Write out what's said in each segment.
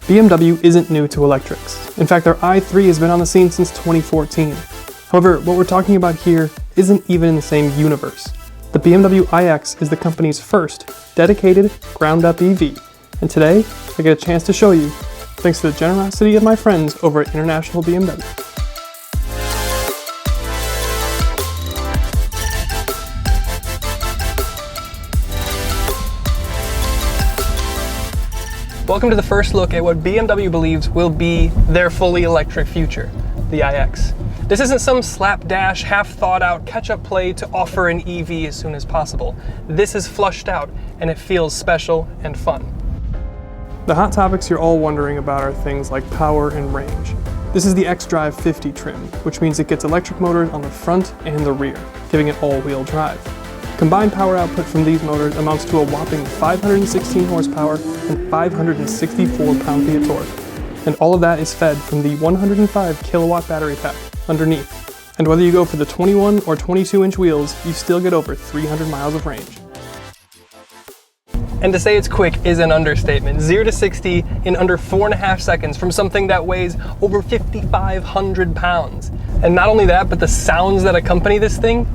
BMW isn't new to electrics. In fact, their i3 has been on the scene since 2014. However, what we're talking about here isn't even in the same universe. The BMW iX is the company's first dedicated, ground-up EV, and today I get a chance to show you, thanks to the generosity of my friends over at International BMW. Welcome to the first look at what BMW believes will be their fully electric future, the iX. This isn't some slapdash, half-thought-out catch-up play to offer an EV as soon as possible. This is flushed out, and it feels special and fun. The hot topics you're all wondering about are things like power and range. This is the xDrive 50 trim, which means it gets electric motors on the front and the rear, giving it all-wheel drive. Combined power output from these motors amounts to a whopping 516 horsepower and 564 pound-feet of torque. And all of that is fed from the 105 kilowatt battery pack underneath. And whether you go for the 21 or 22-inch wheels, you still get over 300 miles of range. And to say it's quick is an understatement. 0 to 60 in under 4.5 seconds from something that weighs over 5,500 pounds. And not only that, but the sounds that accompany this thing,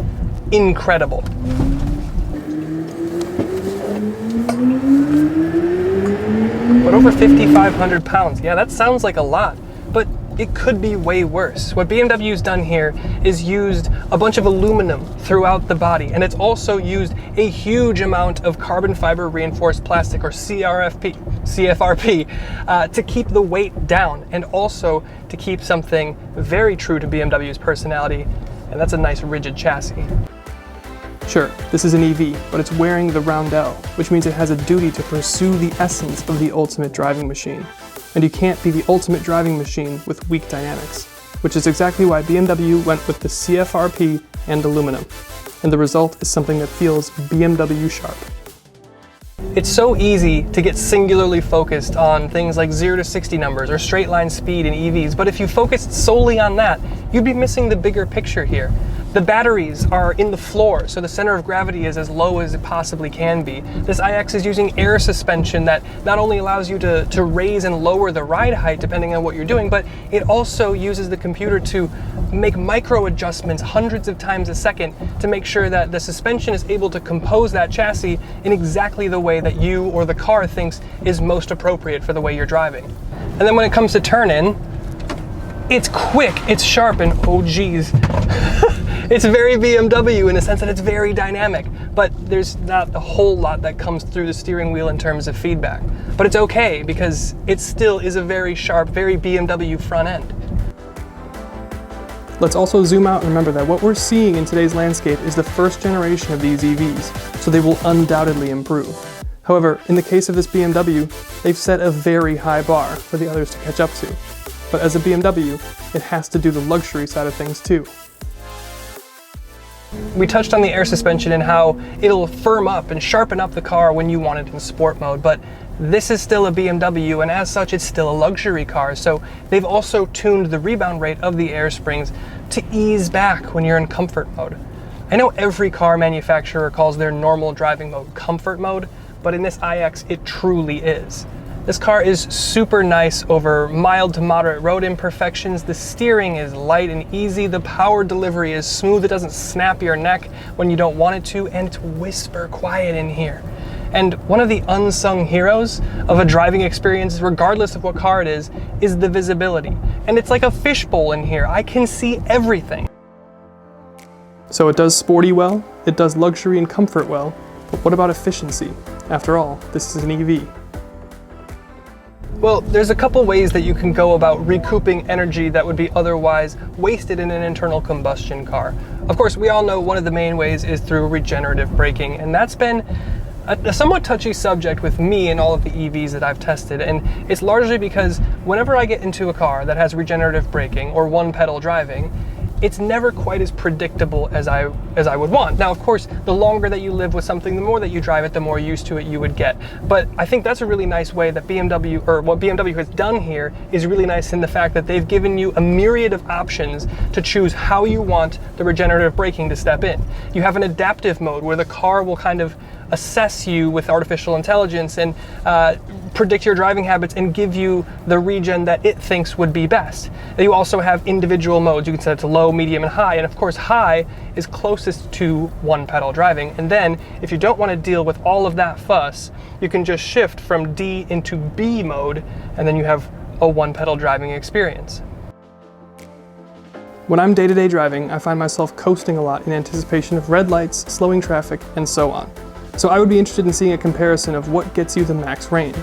incredible. But over 5,500 pounds, yeah, that sounds like a lot, but it could be way worse. What BMW's done here is used a bunch of aluminum throughout the body, and it's also used a huge amount of carbon fiber reinforced plastic, or CFRP, to keep the weight down, and also to keep something very true to BMW's personality, and that's a nice rigid chassis. Sure, this is an EV, but it's wearing the roundel, which means it has a duty to pursue the essence of the ultimate driving machine. And you can't be the ultimate driving machine with weak dynamics, which is exactly why BMW went with the CFRP and aluminum. And the result is something that feels BMW sharp. It's so easy to get singularly focused on things like 0 to 60 numbers or straight line speed in EVs, but if you focused solely on that, you'd be missing the bigger picture here. The batteries are in the floor, so the center of gravity is as low as it possibly can be. This iX is using air suspension that not only allows you to raise and lower the ride height depending on what you're doing, but it also uses the computer to make micro adjustments hundreds of times a second to make sure that the suspension is able to compose that chassis in exactly the way that you or the car thinks is most appropriate for the way you're driving. And then when it comes to turn-in, it's quick, it's sharp, and oh geez. It's very BMW in the sense that it's very dynamic, but there's not a whole lot that comes through the steering wheel in terms of feedback. But it's okay, because it still is a very sharp, very BMW front end. Let's also zoom out and remember that what we're seeing in today's landscape is the first generation of these EVs, so they will undoubtedly improve. However, in the case of this BMW, they've set a very high bar for the others to catch up to. But as a BMW, it has to do the luxury side of things too. We touched on the air suspension and how it'll firm up and sharpen up the car when you want it in sport mode, but this is still a BMW, and as such it's still a luxury car, so they've also tuned the rebound rate of the air springs to ease back when you're in comfort mode. I know every car manufacturer calls their normal driving mode comfort mode, but in this iX it truly is. This car is super nice over mild to moderate road imperfections. The steering is light and easy. The power delivery is smooth. It doesn't snap your neck when you don't want it to, and it's whisper quiet in here. And one of the unsung heroes of a driving experience, regardless of what car it is the visibility. And it's like a fishbowl in here. I can see everything. So it does sporty well, it does luxury and comfort well, but what about efficiency? After all, this is an EV. Well, there's a couple ways that you can go about recouping energy that would be otherwise wasted in an internal combustion car. Of course, we all know one of the main ways is through regenerative braking, and that's been a somewhat touchy subject with me and all of the EVs that I've tested, and it's largely because whenever I get into a car that has regenerative braking or one pedal driving, it's never quite as predictable as I would want. Now, of course, the longer that you live with something, the more that you drive it, the more used to it you would get. But I think that's a really nice way that BMW, or what BMW has done here, is really nice in the fact that they've given you a myriad of options to choose how you want the regenerative braking to step in. You have an adaptive mode where the car will kind of assess you with artificial intelligence and predict your driving habits and give you the regen that it thinks would be best. And you also have individual modes. You can set it to low, medium, and high. And of course, high is closest to one pedal driving. And then if you don't want to deal with all of that fuss, you can just shift from D into B mode, and then you have a one pedal driving experience. When I'm day-to-day driving, I find myself coasting a lot in anticipation of red lights, slowing traffic, and so on. So I would be interested in seeing a comparison of what gets you the max range.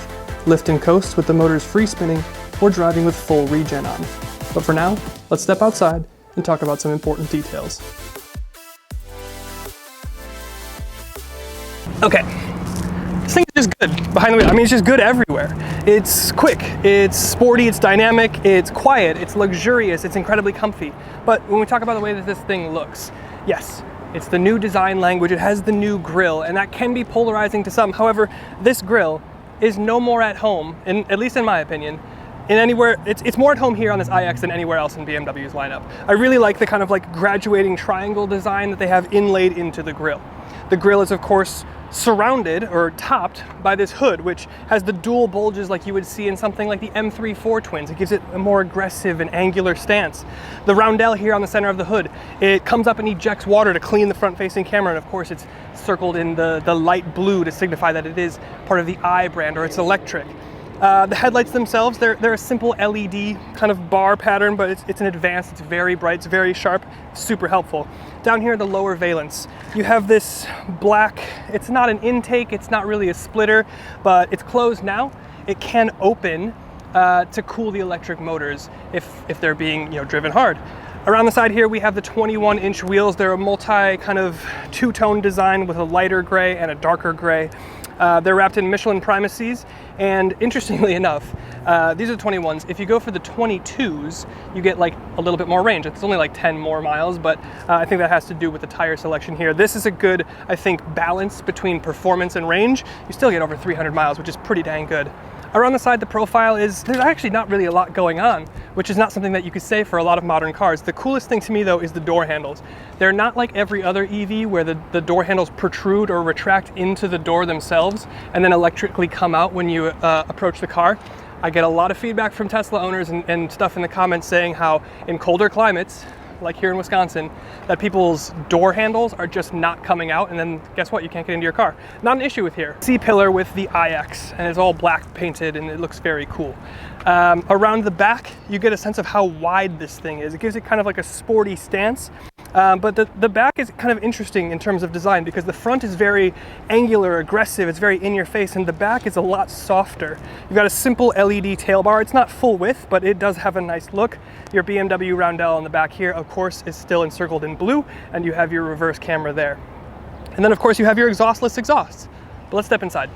Lift and coast with the motors free spinning, or driving with full regen on. But for now, let's step outside and talk about some important details. Okay, this thing is just good behind the wheel. I mean, it's just good everywhere. It's quick, it's sporty, it's dynamic, it's quiet, it's luxurious, it's incredibly comfy. But when we talk about the way that this thing looks, yes, it's the new design language, it has the new grille, and that can be polarizing to some. However, this grille is no more at home, at least in my opinion, in anywhere. It's more at home here on this iX than anywhere else in BMW's lineup. I really like the kind of like graduating triangle design that they have inlaid into the grille. The grille is of course surrounded or topped by this hood, which has the dual bulges like you would see in something like the M3 Twins. It gives it a more aggressive and angular stance. The roundel here on the center of the hood, it comes up and ejects water to clean the front-facing camera, and of course it's circled in the light blue to signify that it is part of the i brand, or it's electric. The headlights themselves, they're a simple LED kind of bar pattern, but it's an advanced, it's very bright, it's very sharp, super helpful. Down here, the lower valence, you have this black, it's not an intake, it's not really a splitter, but it's closed now. It can open to cool the electric motors if they're being driven hard. Around the side here, we have the 21-inch wheels. They're a multi kind of two-tone design with a lighter gray and a darker gray. They're wrapped in Michelin Primacies, and interestingly enough, these are the 21s. If you go for the 22s, you get like a little bit more range. It's only like 10 more miles, but I think that has to do with the tire selection here. This is a good, I think, balance between performance and range. You still get over 300 miles, which is pretty dang good. Around the side, the profile is, there's actually not really a lot going on, which is not something that you could say for a lot of modern cars. The coolest thing to me though is the door handles. They're not like every other EV where the door handles protrude or retract into the door themselves and then electrically come out when you approach the car. I get a lot of feedback from Tesla owners and stuff in the comments saying how in colder climates, like here in Wisconsin, that people's door handles are just not coming out, and then guess what? You can't get into your car. Not an issue with here. C-pillar with the iX, and it's all black painted and it looks very cool. Around the back, you get a sense of how wide this thing is. It gives it kind of like a sporty stance. But the back is kind of interesting in terms of design because the front is very angular, aggressive, it's very in your face, and the back is a lot softer. You've got a simple LED tail bar. It's not full width, but it does have a nice look. Your BMW roundel on the back here, of course, is still encircled in blue, and you have your reverse camera there. And then of course you have your exhaustless exhausts. But let's step inside.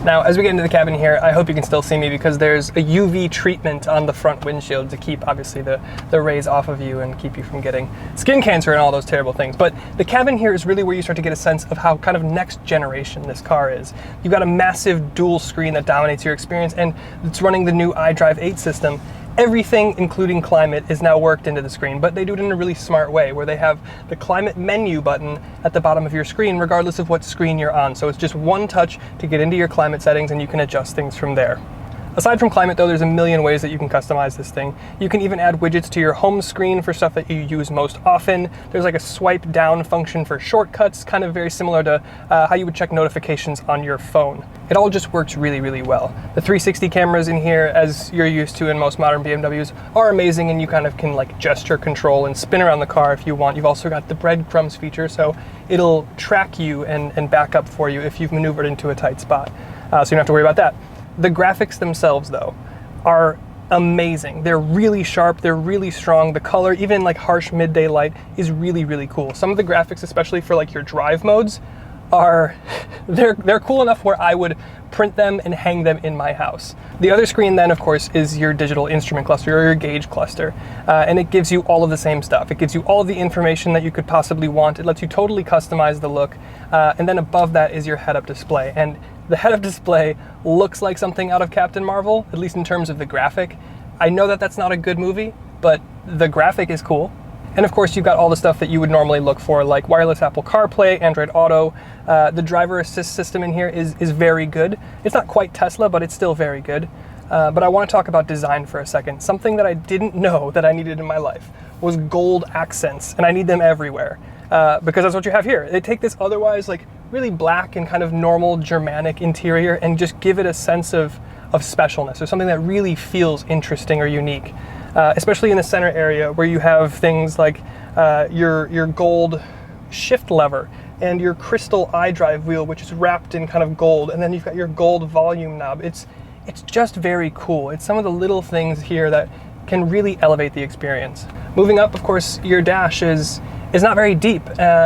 Now, as we get into the cabin here, I hope you can still see me because there's a UV treatment on the front windshield to keep, obviously, the rays off of you and keep you from getting skin cancer and all those terrible things. But the cabin here is really where you start to get a sense of how kind of next generation this car is. You've got a massive dual screen that dominates your experience, and it's running the new iDrive 8 system. Everything, including climate, is now worked into the screen, but they do it in a really smart way where they have the climate menu button at the bottom of your screen regardless of what screen you're on. So it's just one touch to get into your climate settings and you can adjust things from there. Aside from climate though, there's a million ways that you can customize this thing. You can even add widgets to your home screen for stuff that you use most often. There's like a swipe down function for shortcuts, kind of very similar to how you would check notifications on your phone. It all just works really, really well. The 360 cameras in here, as you're used to in most modern BMWs, are amazing, and you kind of can like gesture control and spin around the car if you want. You've also got the breadcrumbs feature, so it'll track you and back up for you if you've maneuvered into a tight spot. So you don't have to worry about that. The graphics themselves, though, are amazing. They're really sharp, they're really strong. The color, even like harsh midday light, is really, really cool. Some of the graphics, especially for like your drive modes, are they're cool enough where I would print them and hang them in my house. The other screen then, of course, is your digital instrument cluster or your gauge cluster, and it gives you all of the same stuff. It gives you all of the information that you could possibly want. It lets you totally customize the look, and then above that is your head-up display. And the head-up display looks like something out of Captain Marvel, at least in terms of the graphic. I know that that's not a good movie, but the graphic is cool. And of course, you've got all the stuff that you would normally look for, like wireless Apple CarPlay, Android Auto. The driver assist system in here is very good. It's not quite Tesla, but it's still very good. But I want to talk about design for a second. Something that I didn't know that I needed in my life was gold accents, and I need them everywhere. Because that's what you have here. They take this otherwise like really black and kind of normal Germanic interior and just give it a sense of specialness, or something that really feels interesting or unique. Especially in the center area where you have things like your gold shift lever and your crystal iDrive wheel, which is wrapped in kind of gold, and then you've got your gold volume knob. It's just very cool. It's some of the little things here that can really elevate the experience. Moving up, of course, your dash is not very deep,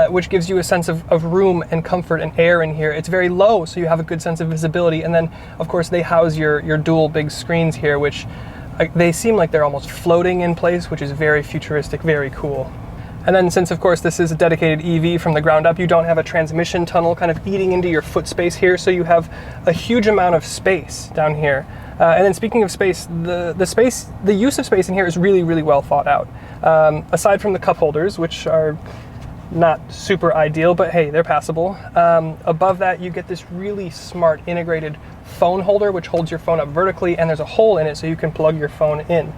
which gives you a sense of room and comfort and air in here. It's very low, so you have a good sense of visibility. And then, of course, they house your dual big screens here, which they seem like they're almost floating in place, which is very futuristic, very cool. And then since, of course, this is a dedicated EV from the ground up, you don't have a transmission tunnel kind of eating into your foot space here, so you have a huge amount of space down here. And then speaking of space, the use of space in here is really, really well thought out. Aside from the cup holders, which are not super ideal, but hey, they're passable. Above that, you get this really smart integrated phone holder, which holds your phone up vertically, and there's a hole in it so you can plug your phone in.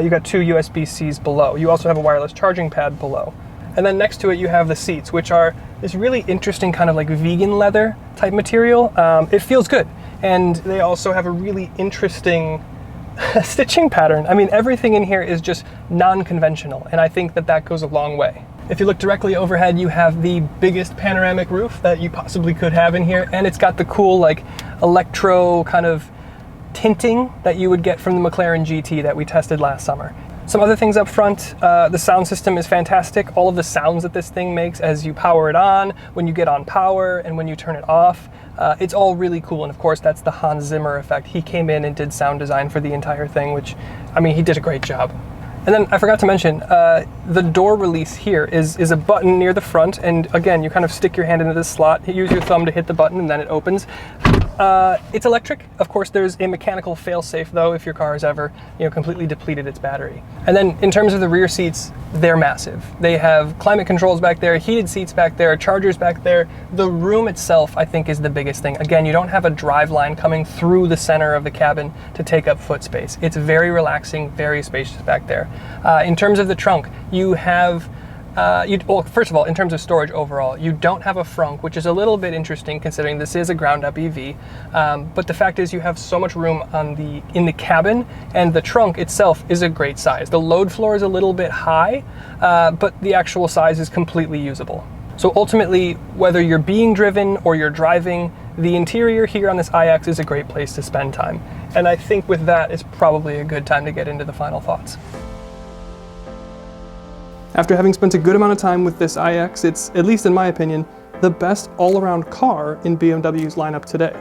You got two USB-Cs below. You also have a wireless charging pad below. And then next to it, you have the seats, which are this really interesting kind of like vegan leather type material. It feels good. And they also have a really interesting stitching pattern. I mean, everything in here is just non-conventional, and I think that that goes a long way. If you look directly overhead, you have the biggest panoramic roof that you possibly could have in here, and it's got the cool like electro kind of tinting that you would get from the McLaren GT that we tested last summer. Some other things up front, the sound system is fantastic. All of the sounds that this thing makes as you power it on, when you get on power, and when you turn it off, it's all really cool. And of course, that's the Hans Zimmer effect. He came in and did sound design for the entire thing, which, I mean, he did a great job. And then I forgot to mention, the door release here is a button near the front, and again, you kind of stick your hand into this slot, use your thumb to hit the button, and then it opens. It's electric. Of course, there's a mechanical fail-safe though if your car has ever, completely depleted its battery. And then in terms of the rear seats, they're massive. They have climate controls back there, heated seats back there, chargers back there. The room itself, I think, is the biggest thing. Again, you don't have a drive line coming through the center of the cabin to take up foot space. It's very relaxing, very spacious back there. In terms of the trunk, you have well, first of all, in terms of storage overall, you don't have a frunk, which is a little bit interesting considering this is a ground-up EV. But the fact is you have so much room in the cabin, and the trunk itself is a great size. The load floor is a little bit high, but the actual size is completely usable. So ultimately, whether you're being driven or you're driving, the interior here on this iX is a great place to spend time. And I think with that, it's probably a good time to get into the final thoughts. After having spent a good amount of time with this iX, it's, at least in my opinion, the best all-around car in BMW's lineup today.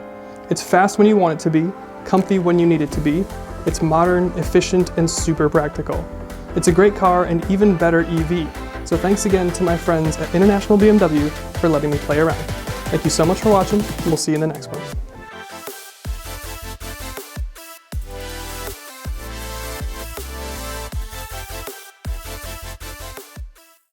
It's fast when you want it to be, comfy when you need it to be, it's modern, efficient, and super practical. It's a great car and even better EV. So thanks again to my friends at International BMW for letting me play around. Thank you so much for watching, and we'll see you in the next one.